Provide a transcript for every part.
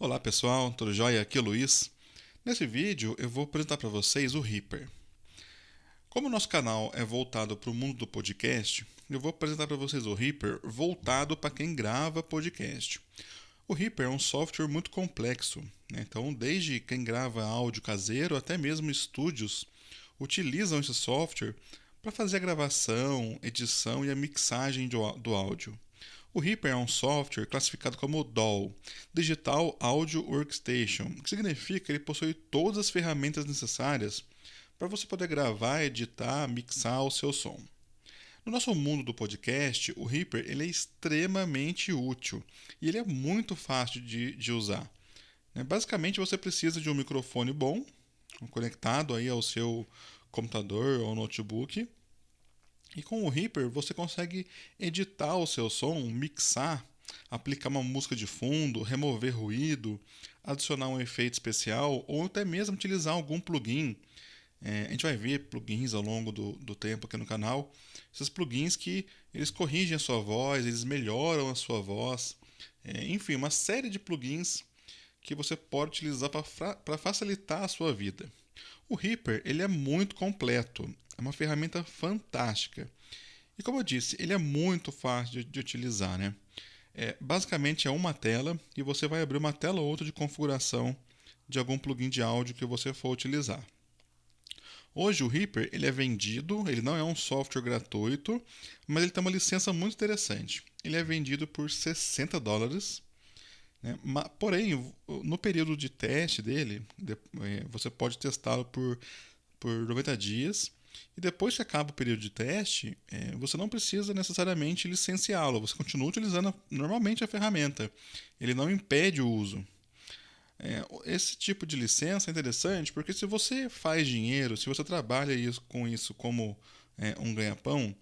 Olá pessoal, tudo jóia? Aqui é o Luiz. Nesse vídeo eu vou apresentar para vocês o Reaper. Como o nosso canal é voltado para o mundo do podcast, eu vou apresentar para vocês o Reaper voltado para quem grava podcast. O Reaper é um software muito complexo, né? Então desde quem grava áudio caseiro até mesmo estúdios utilizam esse software para fazer a gravação, edição e a mixagem do áudio. O Reaper é um software classificado como DAW, Digital Audio Workstation, que significa que ele possui todas as ferramentas necessárias para você poder gravar, editar, mixar o seu som. No nosso mundo do podcast, o Reaper ele é extremamente útil e ele é muito fácil de usar. Basicamente, você precisa de um microfone bom, conectado aí ao seu computador ou notebook, e com o Reaper você consegue editar o seu som, mixar, aplicar uma música de fundo, remover ruído, adicionar um efeito especial ou até mesmo utilizar algum plugin. A gente vai ver plugins ao longo do tempo aqui no canal. Esses plugins que eles corrigem a sua voz, eles melhoram a sua voz. Enfim, uma série de plugins que você pode utilizar para facilitar a sua vida. O Reaper ele é muito completo, é uma ferramenta fantástica. E como eu disse, ele é muito fácil de utilizar, né? Basicamente é uma tela e você vai abrir uma tela ou outra de configuração de algum plugin de áudio que você for utilizar. Hoje o Reaper ele é vendido, ele não é um software gratuito, mas ele tem uma licença muito interessante. Ele é vendido por US$ 60, né? Porém, no período de teste dele, você pode testá-lo por 90 dias. E depois que acaba o período de teste, você não precisa necessariamente licenciá-lo. Você continua utilizando normalmente a ferramenta. Ele não impede o uso. Esse tipo de licença é interessante porque se você faz dinheiro, se você trabalha com isso como um ganha-pão,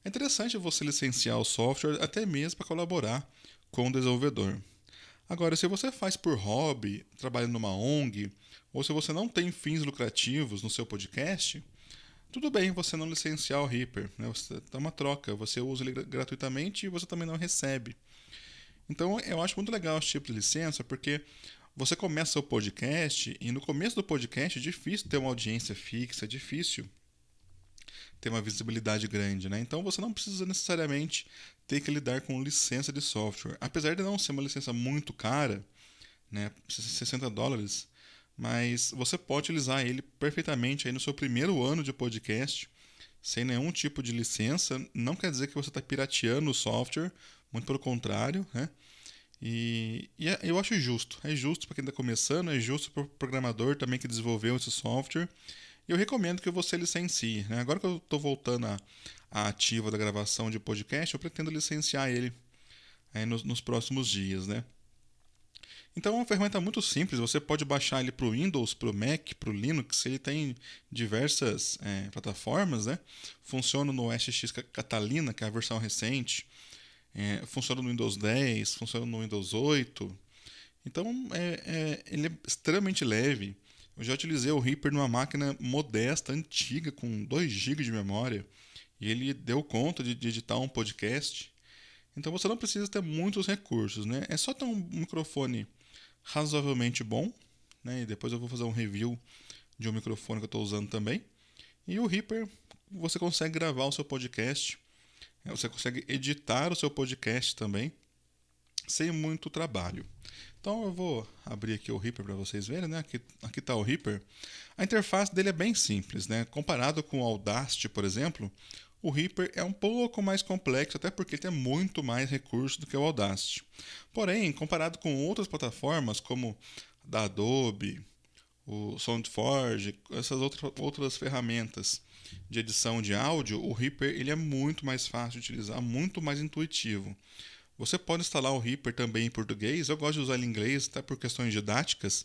é interessante você licenciar o software até mesmo para colaborar com o desenvolvedor. Agora, se você faz por hobby, trabalha numa ONG, ou se você não tem fins lucrativos no seu podcast, tudo bem você não licenciar o Reaper, né? Você dá uma troca, você usa ele gratuitamente e você também não recebe. Então eu acho muito legal esse tipo de licença, porque você começa o podcast e no começo do podcast é difícil ter uma audiência fixa, é difícil ter uma visibilidade grande, né? Então você não precisa necessariamente ter que lidar com licença de software. Apesar de não ser uma licença muito cara, né, US$ 60, mas você pode utilizar ele perfeitamente aí no seu primeiro ano de podcast, sem nenhum tipo de licença. Não quer dizer que você está pirateando o software, muito pelo contrário, né? Eu acho justo. É justo para quem está começando, é justo para o programador também que desenvolveu esse software. E eu recomendo que você licencie, né? Agora que eu estou voltando à ativa da gravação de podcast, eu pretendo licenciar ele aí nos próximos dias, né? Então é uma ferramenta muito simples, você pode baixar ele para o Windows, para o Mac, para o Linux, ele tem diversas plataformas, né? Funciona no SX Catalina, que é a versão recente, funciona no Windows 10, funciona no Windows 8. Então ele é extremamente leve. Eu já utilizei o Reaper numa máquina modesta, antiga, com 2 GB de memória, e ele deu conta de editar um podcast. Então você não precisa ter muitos recursos, né? É só ter um microfone razoavelmente bom, né? E depois eu vou fazer um review de um microfone que eu estou usando também. E o Reaper, você consegue gravar o seu podcast, você consegue editar o seu podcast também, sem muito trabalho. Então eu vou abrir aqui o Reaper para vocês verem, né? Aqui está o Reaper. A interface dele é bem simples, né? Comparado com o Audacity, por exemplo, o Reaper é um pouco mais complexo, até porque tem muito mais recursos do que o Audacity. Porém, comparado com outras plataformas como da Adobe, o SoundForge, essas outras ferramentas de edição de áudio, o Reaper ele é muito mais fácil de utilizar, muito mais intuitivo. Você pode instalar o Reaper também em português. Eu gosto de usar ele em inglês, até por questões didáticas,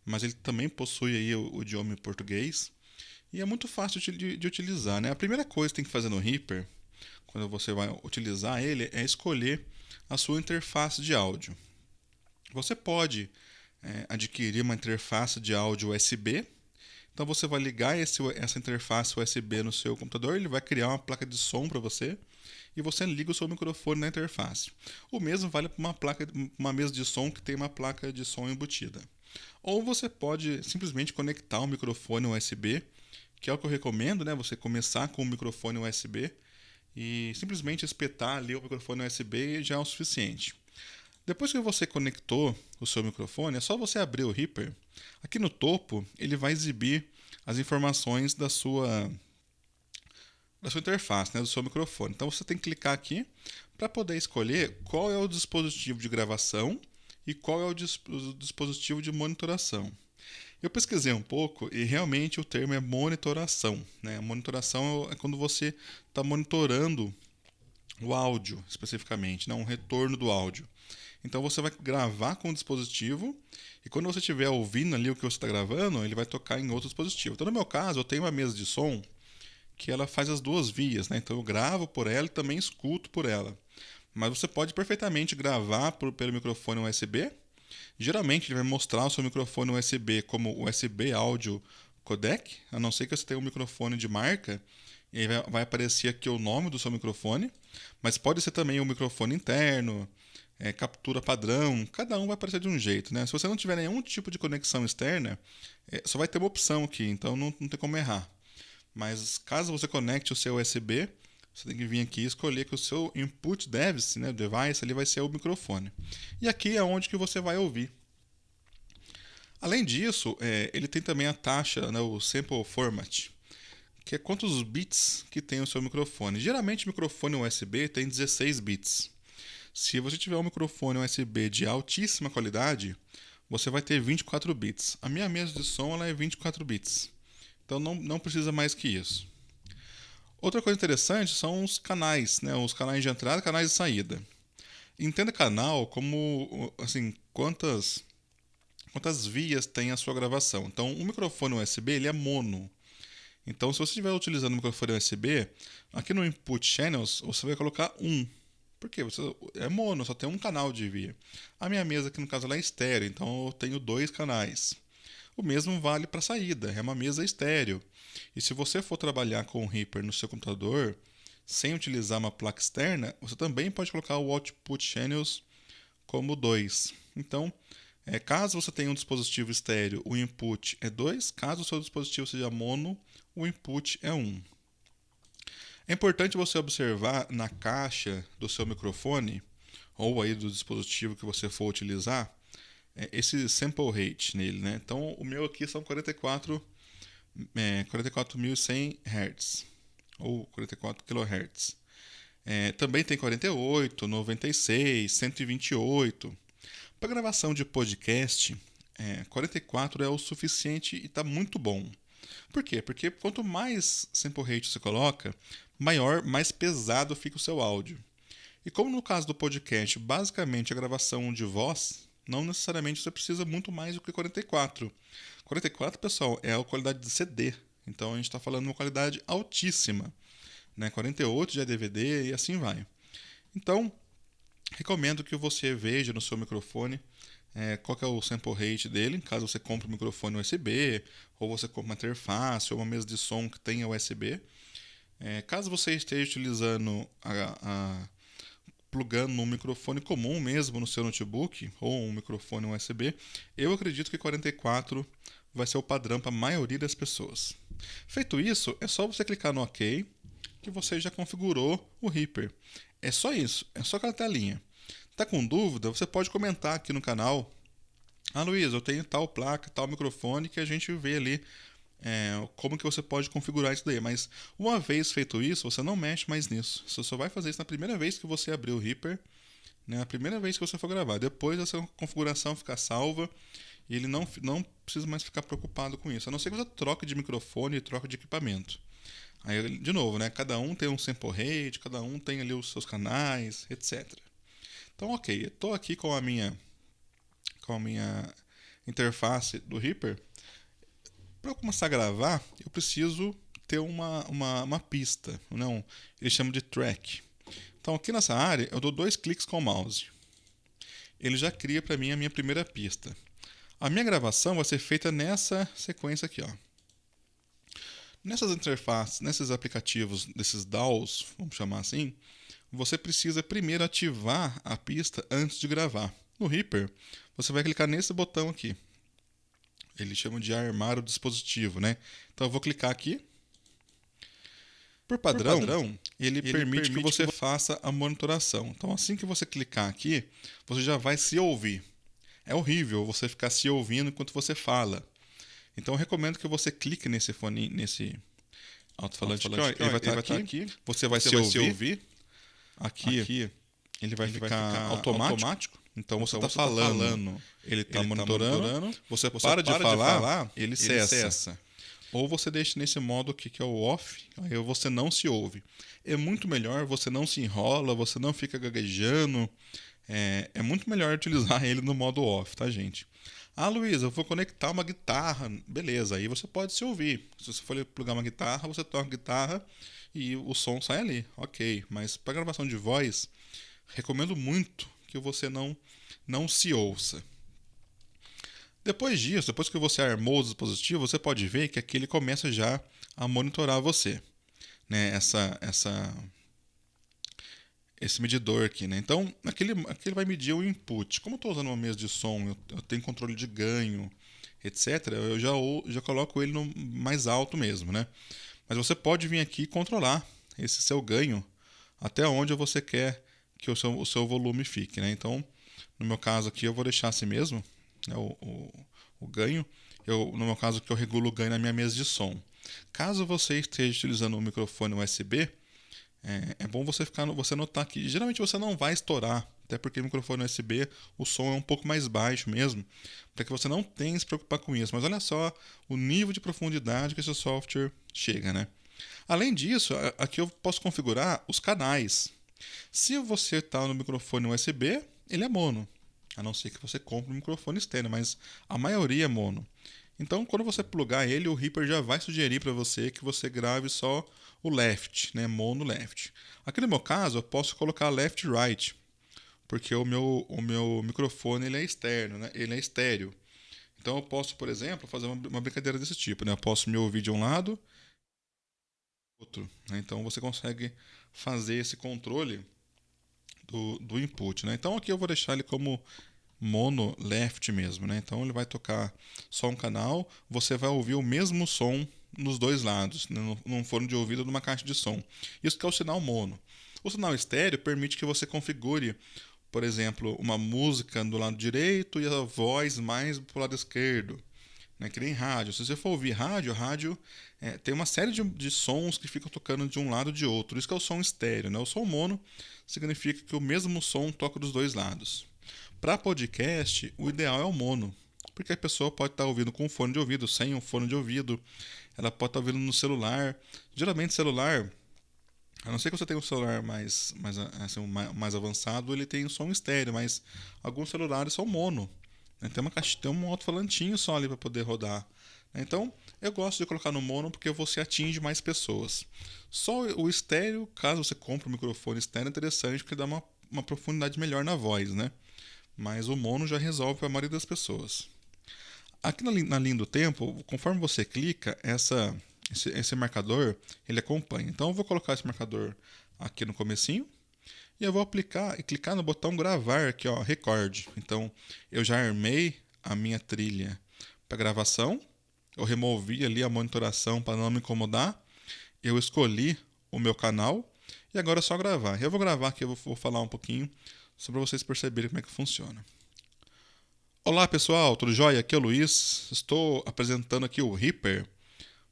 mas ele também possui aí o idioma em português. E é muito fácil de utilizar, né? A primeira coisa que tem que fazer no Reaper, quando você vai utilizar ele, é escolher a sua interface de áudio. Você pode adquirir uma interface de áudio USB. Então você vai ligar essa interface USB no seu computador, ele vai criar uma placa de som para você. e você liga o seu microfone na interface. O mesmo vale para uma mesa de som que tem uma placa de som embutida. Ou você pode simplesmente conectar um microfone USB, que é o que eu recomendo, né? Você começar com um microfone USB e simplesmente espetar ali o microfone USB já é o suficiente. Depois que você conectou o seu microfone, é só você abrir o Reaper. Aqui no topo, ele vai exibir as informações da sua interface, né, do seu microfone. Então você tem que clicar aqui para poder escolher qual é o dispositivo de gravação e qual é o dispositivo de monitoração. Eu pesquisei um pouco e realmente o termo é monitoração, né? A monitoração é quando você está monitorando o áudio, especificamente, né? Um retorno do áudio. Então você vai gravar com o dispositivo e quando você estiver ouvindo ali o que você está gravando, ele vai tocar em outro dispositivo. Então no meu caso, eu tenho uma mesa de som que ela faz as duas vias, né? Então eu gravo por ela e também escuto por ela. Mas você pode perfeitamente gravar pelo microfone USB. Geralmente ele vai mostrar o seu microfone USB como USB Audio Codec, a não ser que você tenha um microfone de marca, e aí vai aparecer aqui o nome do seu microfone, mas pode ser também o microfone interno, captura padrão, cada um vai aparecer de um jeito, né? Se você não tiver nenhum tipo de conexão externa, só vai ter uma opção aqui, então não tem como errar. Mas caso você conecte o seu USB, você tem que vir aqui e escolher que o seu input device, né, device, ali vai ser o microfone. E aqui é onde que você vai ouvir. Além disso, ele tem também a taxa, né, o sample format, que é quantos bits que tem o seu microfone. Geralmente o microfone USB tem 16 bits. Se você tiver um microfone USB de altíssima qualidade, você vai ter 24 bits. A minha mesa de som ela é 24 bits. Então não precisa mais que isso. Outra coisa interessante são os canais, né? Os canais de entrada e canais de saída. Entenda canal como assim, quantas vias tem a sua gravação. Então, o microfone USB ele é mono. Então, se você estiver utilizando o microfone USB, aqui no Input Channels, você vai colocar um. Por quê? É mono, só tem um canal de via. A minha mesa aqui, no caso, ela é estéreo, então eu tenho 2 canais. O mesmo vale para a saída, é uma mesa estéreo. E se você for trabalhar com o Reaper no seu computador, sem utilizar uma placa externa, você também pode colocar o Output Channels como 2. Então, caso você tenha um dispositivo estéreo, o input é 2. Caso o seu dispositivo seja mono, o input é 1. É importante você observar na caixa do seu microfone, ou aí do dispositivo que você for utilizar, esse sample rate nele, né? Então, o meu aqui são 44.100 Hz, ou 44 kHz. Também tem 48, 96, 128. Para gravação de podcast, 44 é o suficiente e está muito bom. Por quê? Porque quanto mais sample rate você coloca, mais pesado fica o seu áudio. E como no caso do podcast, basicamente a gravação de voz, não necessariamente você precisa muito mais do que 44. 44, pessoal, é a qualidade de CD. Então a gente está falando de uma qualidade altíssima. Né? 48 já é DVD e assim vai. Então, recomendo que você veja no seu microfone qual que é o sample rate dele, caso você compre um microfone USB, ou você compre uma interface, ou uma mesa de som que tenha USB. Caso você esteja utilizando plugando um microfone comum mesmo no seu notebook, ou um microfone USB, eu acredito que 44 vai ser o padrão para a maioria das pessoas. Feito isso, é só você clicar no OK, que você já configurou o Reaper. É só isso, é só aquela telinha. Tá com dúvida? Você pode comentar aqui no canal. Luiz, eu tenho tal placa, tal microfone, que a gente vê ali como que você pode configurar isso daí. Mas uma vez feito isso, você não mexe mais nisso. Você só vai fazer isso na primeira vez que você abrir o Reaper, né, a primeira vez que você for gravar. Depois essa configuração ficar salva e ele não precisa mais ficar preocupado com isso. A não ser que você troque de microfone e troque de equipamento. Aí, de novo, né, cada um tem um sample rate, cada um tem ali os seus canais, etc. Então, ok, eu estou aqui com a minha interface do Reaper. Para eu começar a gravar, eu preciso ter uma pista, não? Eles chamam de track. Então, aqui nessa área, eu dou 2 cliques com o mouse. Ele já cria para mim a minha primeira pista. A minha gravação vai ser feita nessa sequência aqui, ó. Nessas interfaces, nesses aplicativos, desses DAWs, vamos chamar assim, você precisa primeiro ativar a pista antes de gravar. No Reaper, você vai clicar nesse botão aqui. Eles chamam de armar o dispositivo, né? Então eu vou clicar aqui. Por padrão, ele permite que você faça a monitoração. Então assim que você clicar aqui, você já vai se ouvir. É horrível você ficar se ouvindo enquanto você fala. Então eu recomendo que você clique nesse fone, nesse alto-falante aqui, ó, ele vai estar aqui. Você vai se ouvir. Aqui ele vai ficar automático. Então você está falando, ele está monitorando. Você para de falar, ele cessa. Ou você deixa nesse modo aqui que é o off, aí você não se ouve. É muito melhor, você não se enrola, você não fica gaguejando. É muito melhor utilizar ele no modo off, tá, gente? Ah, Luiz, eu vou conectar uma guitarra. Beleza, aí você pode se ouvir. Se você for plugar uma guitarra, você toca a guitarra e o som sai ali. Ok, mas para gravação de voz, recomendo muito que você não se ouça. Depois disso, depois que você armou o dispositivo, você pode ver que aqui ele começa já a monitorar você, né? Esse medidor aqui, né? Então, aqui ele vai medir o input. Como eu estou usando uma mesa de som, eu tenho controle de ganho, etc., eu já coloco ele no mais alto mesmo, né? Mas você pode vir aqui e controlar esse seu ganho até onde você quer que o seu volume fique, né? Então, no meu caso aqui, eu vou deixar assim mesmo, né, o ganho. No meu caso aqui, eu regulo o ganho na minha mesa de som. Caso você esteja utilizando um microfone USB, é bom você notar que geralmente você não vai estourar, até porque o microfone USB o som é um pouco mais baixo mesmo, para que você não tenha que se preocupar com isso. Mas olha só o nível de profundidade que esse software chega, né? Além disso, aqui eu posso configurar os canais. Se você está no microfone USB, ele é mono, a não ser que você compre um microfone externo, mas a maioria é mono. Então, quando você plugar ele, o Reaper já vai sugerir para você que você grave só o left, né, mono left. Aqui no meu caso, eu posso colocar left right, porque o meu microfone ele é externo, né, ele é estéreo. Então, eu posso, por exemplo, fazer uma brincadeira desse tipo, né? Eu posso me ouvir de um lado, outro, né? Então, você consegue fazer esse controle do input, né? Então, aqui eu vou deixar ele como mono left mesmo, né? Então ele vai tocar só um canal, você vai ouvir o mesmo som nos dois lados, né? Num fone de ouvido ou numa caixa de som. Isso que é o sinal mono. O sinal estéreo permite que você configure, por exemplo, uma música do lado direito e a voz mais para o lado esquerdo, né? Que nem rádio. Se você for ouvir rádio tem uma série de sons que ficam tocando de um lado ou de outro. Isso que é o som estéreo, né? O som mono significa que o mesmo som toca dos dois lados. Para podcast, o ideal é o mono, porque a pessoa pode estar ouvindo com um fone de ouvido, sem um fone de ouvido, ela pode estar ouvindo no celular. Geralmente, celular, a não ser que você tenha um celular assim, mais avançado, ele tem um som estéreo, mas alguns celulares são mono, né? Tem um alto-falantinho só ali para poder rodar. Então, eu gosto de colocar no mono porque você atinge mais pessoas. Só o estéreo, caso você compre um microfone estéreo, é interessante porque dá uma profundidade melhor na voz, né? Mas o mono já resolve para a maioria das pessoas. Aqui na linha do tempo, conforme você clica, esse marcador ele acompanha. Então eu vou colocar esse marcador aqui no comecinho e eu vou aplicar e clicar no botão gravar aqui, ó, record. Então eu já armei a minha trilha para gravação, eu removi ali a monitoração para não me incomodar, eu escolhi o meu canal e agora é só gravar. Eu vou gravar aqui, eu vou falar um pouquinho só para vocês perceberem como é que funciona. Olá pessoal, tudo jóia? Aqui é o Luiz. Estou apresentando aqui o Reaper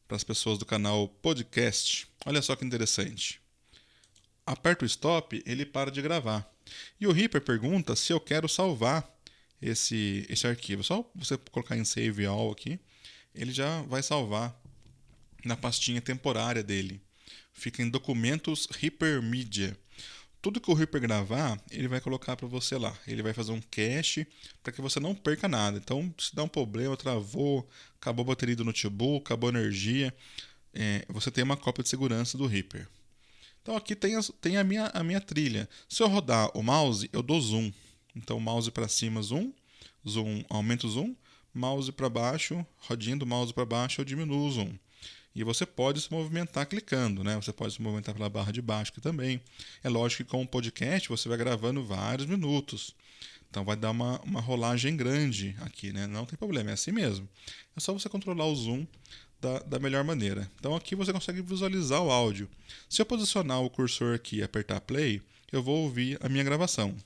para as pessoas do canal Podcast. Olha só que interessante. Aperto o stop, ele para de gravar. E o Reaper pergunta se eu quero salvar esse arquivo. Só você colocar em Save All aqui, ele já vai salvar na pastinha temporária dele. Fica em Documentos Reaper Media. Tudo que o Reaper gravar, ele vai colocar para você lá. Ele vai fazer um cache para que você não perca nada. Então, se dá um problema, travou, acabou a bateria do notebook, acabou a energia, você tem uma cópia de segurança do Reaper. Então, aqui tem a minha trilha. Se eu rodar o mouse, eu dou zoom. Então, mouse para cima, zoom, aumento o zoom, mouse para baixo, rodinho do mouse para baixo, eu diminuo o zoom. E você pode se movimentar clicando, né? Você pode se movimentar pela barra de baixo aqui também. É lógico que com o podcast você vai gravando vários minutos. Então vai dar uma rolagem grande aqui, né? Não tem problema, é assim mesmo. É só você controlar o zoom da melhor maneira. Então aqui você consegue visualizar o áudio. Se eu posicionar o cursor aqui e apertar play, eu vou ouvir a minha gravação.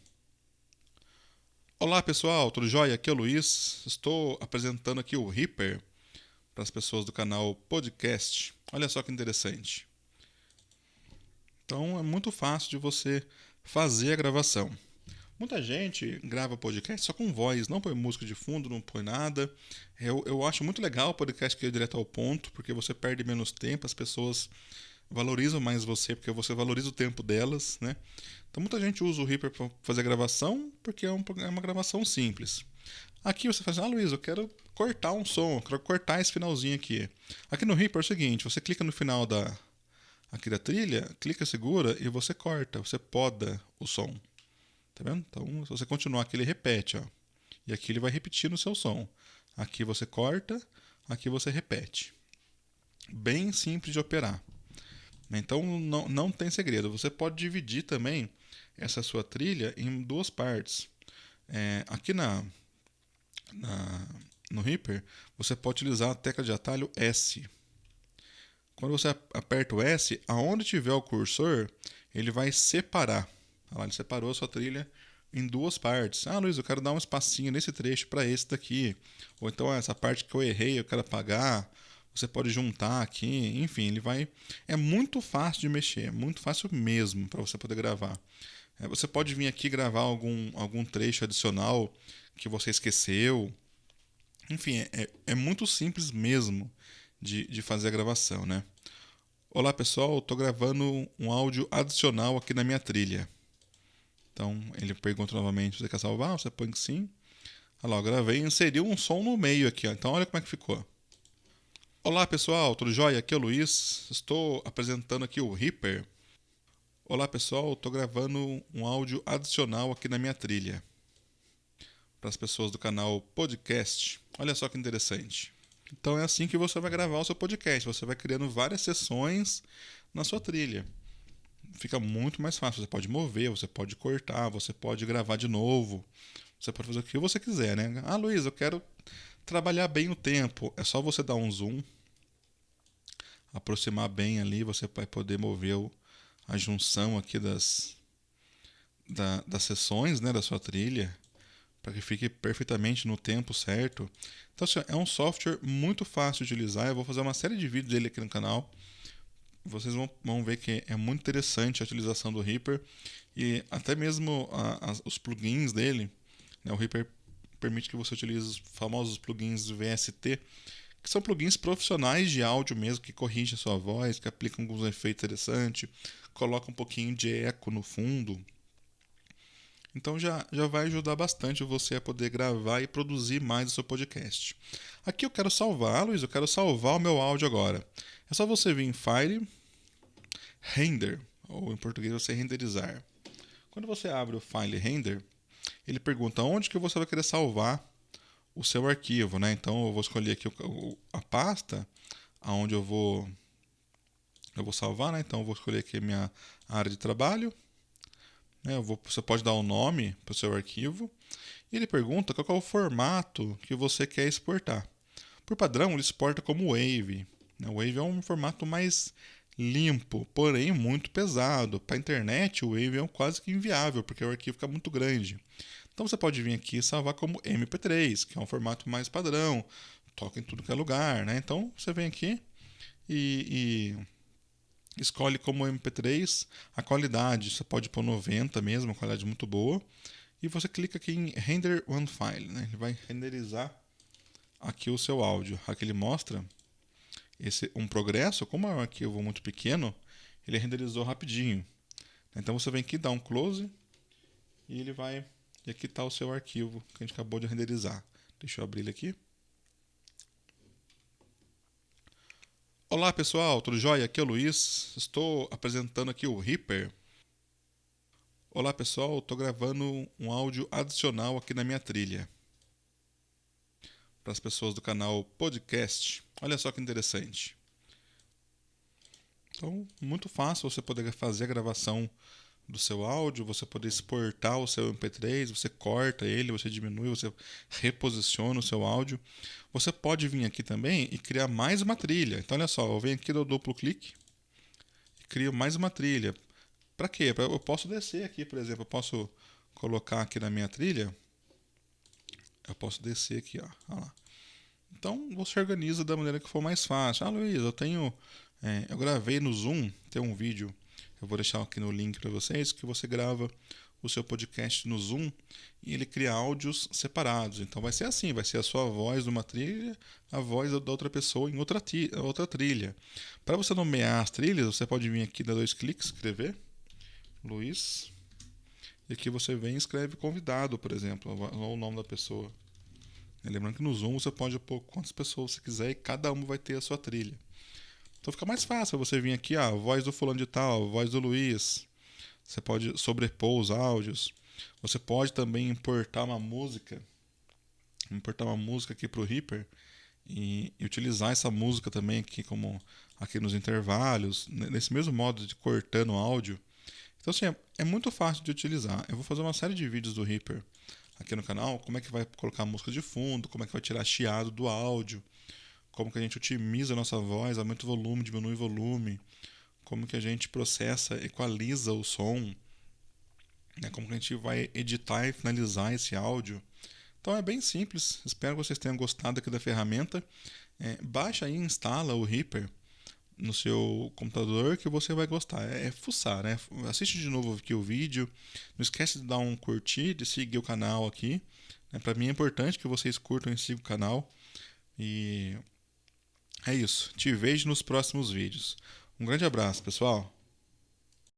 Olá pessoal, tudo jóia? Aqui é o Luiz. Estou apresentando aqui o Reaper para as pessoas do canal Podcast. Olha só que interessante. Então é muito fácil de você fazer a gravação. Muita gente grava podcast só com voz, não põe música de fundo, não põe nada. Eu acho muito legal o podcast que é direto ao ponto, porque você perde menos tempo, as pessoas valorizam mais você, porque você valoriza o tempo delas, né? Então muita gente usa o Reaper para fazer gravação, porque é uma gravação simples. Aqui você faz assim, Luiz, eu quero cortar um som, eu quero cortar esse finalzinho aqui. Aqui no Reaper é o seguinte, você clica no final aqui da trilha, clica, segura e você corta, você poda o som. Tá vendo? Então, se você continuar aqui, ele repete, ó. E aqui ele vai repetir no seu som. Aqui você corta, aqui você repete. Bem simples de operar. Então, não tem segredo. Você pode dividir também essa sua trilha em duas partes. Aqui no Reaper, você pode utilizar a tecla de atalho S. Quando você aperta o S, aonde tiver o cursor, ele vai separar. Olha lá, ele separou a sua trilha em duas partes. Ah, Luiz, eu quero dar um espacinho nesse trecho para esse daqui. Ou então essa parte que eu errei, eu quero apagar. Você pode juntar aqui. Enfim, ele vai. É muito fácil de mexer, muito fácil mesmo para você poder gravar. Você pode vir aqui gravar algum trecho adicional que você esqueceu. Enfim, é muito simples mesmo de fazer a gravação, né? Olá pessoal, estou gravando um áudio adicional aqui na minha trilha. Então ele pergunta novamente: você quer salvar? Você põe que sim. Olha lá, eu gravei e inseri um som no meio aqui. Ó. Então olha como é que ficou. Olá pessoal, tudo jóia? Aqui é o Luiz. Estou apresentando aqui o Reaper. Olá pessoal, estou gravando um áudio adicional aqui na minha trilha. Para as pessoas do canal Podcast. Olha só que interessante. Então é assim que você vai gravar o seu podcast. Você vai criando várias sessões na sua trilha. Fica muito mais fácil. Você pode mover, você pode cortar, você pode gravar de novo. Você pode fazer o que você quiser, né? Ah, Luiz, eu quero trabalhar bem o tempo. É só você dar um zoom, aproximar bem ali, você vai poder mover a junção aqui das sessões, né, da sua trilha, para que fique perfeitamente no tempo certo. Então, assim, é um software muito fácil de utilizar. Eu vou fazer uma série de vídeos dele aqui no canal. Vocês vão ver que é muito interessante a utilização do Reaper e até mesmo os plugins dele. Né, o Reaper permite que você utilize os famosos plugins VST, que são plugins profissionais de áudio mesmo, que corrigem a sua voz, que aplicam alguns efeitos interessantes, colocam um pouquinho de eco no fundo. Então já vai ajudar bastante você a poder gravar e produzir mais o seu podcast. Aqui eu quero salvar, Luiz, eu quero salvar o meu áudio agora. É só você vir em File, Render, ou em português você renderizar. Quando você abre o File Render, ele pergunta onde que você vai querer salvar o seu arquivo, né? Então eu vou escolher aqui a pasta aonde eu vou salvar, né? Então eu vou escolher aqui a minha área de trabalho, né? Você pode dar um nome para o seu arquivo e ele pergunta qual é o formato que você quer exportar. Por padrão, ele exporta como Wave. Né? O Wave é um formato mais limpo, porém muito pesado. Para a internet, o Wave é quase que inviável, porque o arquivo fica muito grande. Então você pode vir aqui e salvar como MP3, que é um formato mais padrão, toca em tudo que é lugar, né? Então você vem aqui e escolhe como MP3 a qualidade. Você pode pôr 90 mesmo, uma qualidade muito boa. E você clica aqui em Render One File, né? Ele vai renderizar aqui o seu áudio. Aqui ele mostra um progresso, como é um arquivo muito pequeno, ele renderizou rapidinho. Então você vem aqui, dá um close e ele vai. E aqui está o seu arquivo que a gente acabou de renderizar. Deixa eu abrir ele aqui. Olá pessoal, tudo jóia? Aqui é o Luiz. Estou apresentando aqui o Reaper. Olá pessoal, estou gravando um áudio adicional aqui na minha trilha. Para as pessoas do canal Podcast. Olha só que interessante. Então, muito fácil você poder fazer a gravação do seu áudio, você poder exportar o seu MP3, você corta ele, você diminui, você reposiciona o seu áudio. Você pode vir aqui também e criar mais uma trilha. Então, olha só, eu venho aqui, dou duplo clique e crio mais uma trilha. Para quê? Eu posso descer aqui, por exemplo, eu posso colocar aqui na minha trilha, eu posso descer aqui, ó, olha lá. Então você organiza da maneira que for mais fácil. Ah, Luiz, eu gravei no Zoom, tem um vídeo, eu vou deixar aqui no link para vocês, que você grava o seu podcast no Zoom e ele cria áudios separados. Então vai ser assim, vai ser a sua voz numa trilha, a voz da outra pessoa em outra trilha. Para você nomear as trilhas, você pode vir aqui, dar 2 cliques, escrever Luiz, e aqui você vem e escreve convidado, por exemplo, ou o nome da pessoa. Lembrando que no Zoom você pode pôr quantas pessoas você quiser e cada uma vai ter a sua trilha. Então fica mais fácil você vir aqui, a voz do fulano de tal, voz do Luiz. Você pode sobrepor os áudios. Você pode também importar uma música aqui para o Reaper e utilizar essa música também aqui como aqui nos intervalos, nesse mesmo modo de cortando o áudio. Então assim, é muito fácil de utilizar. Eu vou fazer uma série de vídeos do Reaper aqui no canal, como é que vai colocar música de fundo, como é que vai tirar chiado do áudio, como que a gente otimiza a nossa voz, aumenta o volume, diminui o volume, como que a gente processa, equaliza o som, né? Como que a gente vai editar e finalizar esse áudio. Então é bem simples, espero que vocês tenham gostado aqui da ferramenta. Baixa e instala o Reaper no seu computador que você vai gostar. É fuçar, né? Assiste de novo aqui o vídeo. Não esquece de dar um curtir, de seguir o canal aqui. Para mim é importante que vocês curtam e sigam o canal. E é isso. Te vejo nos próximos vídeos. Um grande abraço, pessoal.